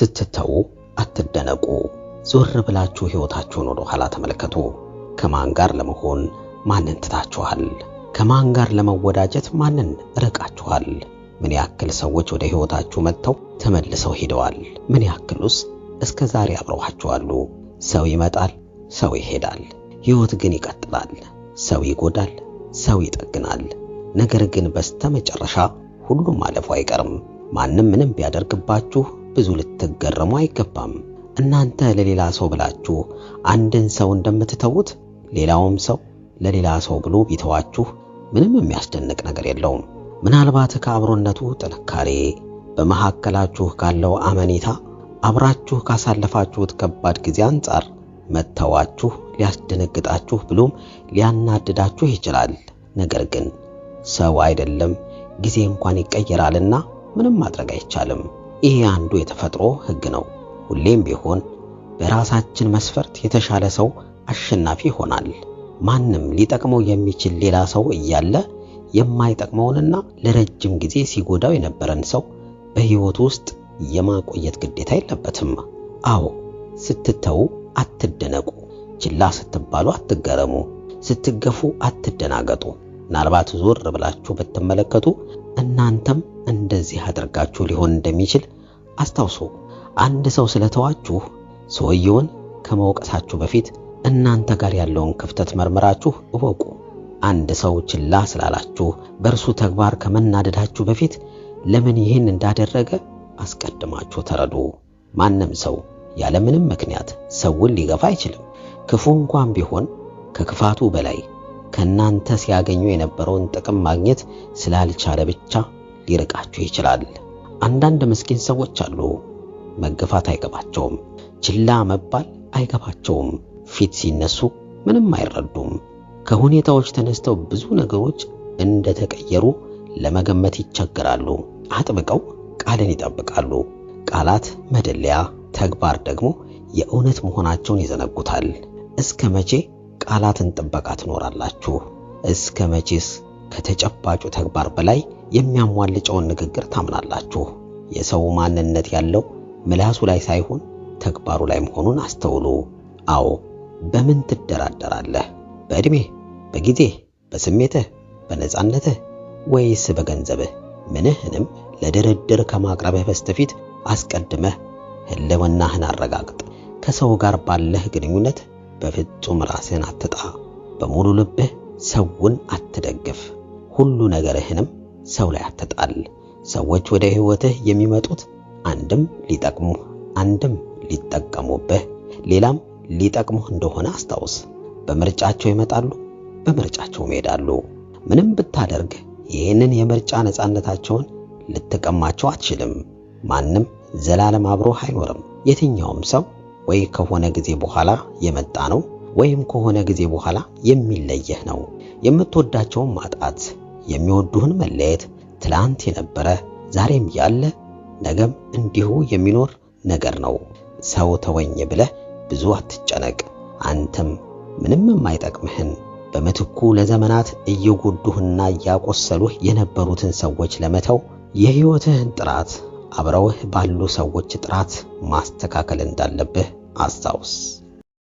ስትተው አትደነቁ። ዞር ብላችሁ ሕይወታችሁን ወደ ኋላ ተመልከቱ። ከማን ጋር ለመሆን ማንን ትታችኋል? ከማን ጋር ለመወዳጀት ማንን ርቃችኋል? ምን ያክል ሰዎች ወደ ሕይወታችሁ መጥተው ተመልሰው ሄደዋል? ምን ያክሉስ እስከ ዛሬ አብረዋችሁ አሉ? ሰው ይመጣል፣ ሰው ይሄዳል። ሕይወት ግን ይቀጥላል። ሰው ይጎዳል፣ ሰው ይጠግናል። ነገር ግን በስተመጨረሻ ሁሉም ማለፉ አይቀርም። ማንም ምንም ቢያደርግባችሁ ብዙ ልትገረሙ አይገባም። እናንተ ለሌላ ሰው ብላችሁ አንድን ሰው እንደምትተውት ሌላውም ሰው ለሌላ ሰው ብሎ ቢተዋችሁ ምንም የሚያስደንቅ ነገር የለውም። ምናልባት ከአብሮነቱ ጥንካሬ፣ በመሐከላችሁ ካለው አመኔታ፣ አብራችሁ ካሳለፋችሁት ከባድ ጊዜ አንጻር መተዋችሁ ሊያስደነግጣችሁ ብሎም ሊያናድዳችሁ ይችላል። ነገር ግን ሰው አይደለም ጊዜ እንኳን ይቀየራልና ምንም ማድረግ አይቻልም። ይሄ አንዱ የተፈጥሮ ሕግ ነው። ሁሌም ቢሆን በራሳችን መስፈርት የተሻለ ሰው አሸናፊ ይሆናል። ማንም ሊጠቅመው የሚችል ሌላ ሰው እያለ የማይጠቅመውንና ለረጅም ጊዜ ሲጎዳው የነበረን ሰው በሕይወት ውስጥ የማቆየት ግዴታ የለበትም። አዎ፣ ስትተው አትደነቁ። ችላ ስትባሉ አትገረሙ። ስትገፉ አትደናገጡ። ምናልባት ዞር ብላችሁ ብትመለከቱ እናንተም እንደዚህ አድርጋችሁ ሊሆን እንደሚችል አስታውሱ። አንድ ሰው ስለተዋችሁ ሰውየውን ከመውቀሳችሁ በፊት እናንተ ጋር ያለውን ክፍተት መርምራችሁ እወቁ። አንድ ሰው ችላ ስላላችሁ በእርሱ ተግባር ከመናደዳችሁ በፊት ለምን ይህን እንዳደረገ አስቀድማችሁ ተረዱ። ማንም ሰው ያለምንም ምክንያት ሰውን ሊገፋ አይችልም። ክፉ እንኳን ቢሆን ከክፋቱ በላይ ከናንተ ሲያገኙ የነበረውን ጥቅም ማግኘት ስላልቻለ ብቻ ሊርቃችሁ ይችላል። አንዳንድ ምስኪን ሰዎች አሉ። መገፋት አይገባቸውም፣ ችላ መባል አይገባቸውም። ፊት ሲነሱ ምንም አይረዱም። ከሁኔታዎች ተነስተው ብዙ ነገሮች እንደተቀየሩ ለመገመት ይቸገራሉ። አጥብቀው ቃልን ይጠብቃሉ። ቃላት መደለያ፣ ተግባር ደግሞ የእውነት መሆናቸውን ይዘነጉታል። እስከ መቼ ቃላትን ጥበቃ ትኖራላችሁ? እስከ መቼስ ከተጨባጩ ተግባር በላይ የሚያሟልጨውን ንግግር ታምናላችሁ? የሰው ማንነት ያለው ምላሱ ላይ ሳይሆን ተግባሩ ላይ መሆኑን አስተውሉ። አዎ፣ በምን ትደራደራለህ? በእድሜህ፣ በጊዜህ፣ በስሜትህ፣ በነጻነትህ ወይስ በገንዘብህ? ምንህንም ለድርድር ከማቅረብህ በስተፊት አስቀድመህ ህልውናህን አረጋግጥ። ከሰው ጋር ባለህ ግንኙነት በፍጹም ራስህን አትጣ። በሙሉ ልብህ ሰውን አትደግፍ። ሁሉ ነገርህንም ሰው ላይ አትጣል። ሰዎች ወደ ሕይወትህ የሚመጡት አንድም ሊጠቅሙህ፣ አንድም ሊጠቀሙብህ፣ ሌላም ሊጠቅሙህ እንደሆነ አስታውስ። በምርጫቸው ይመጣሉ፣ በምርጫቸው ይሄዳሉ። ምንም ብታደርግ ይህንን የምርጫ ነፃነታቸውን ልትቀማቸው አትችልም። ማንም ዘላለም አብሮህ አይኖርም። የትኛውም ሰው ወይ ከሆነ ጊዜ በኋላ የመጣ ነው ወይም ከሆነ ጊዜ በኋላ የሚለየህ ነው። የምትወዳቸውን ማጣት፣ የሚወዱህን መለየት ትላንት የነበረ ዛሬም ያለ ነገም እንዲሁ የሚኖር ነገር ነው። ሰው ተወኝ ብለህ ብዙ አትጨነቅ። አንተም ምንም የማይጠቅምህን በምትኩ ለዘመናት እየጎዱህና እያቆሰሉህ የነበሩትን ሰዎች ለመተው የሕይወትህን ጥራት አብረውህ ባሉ ሰዎች ጥራት ማስተካከል እንዳለብህ አስታውስ።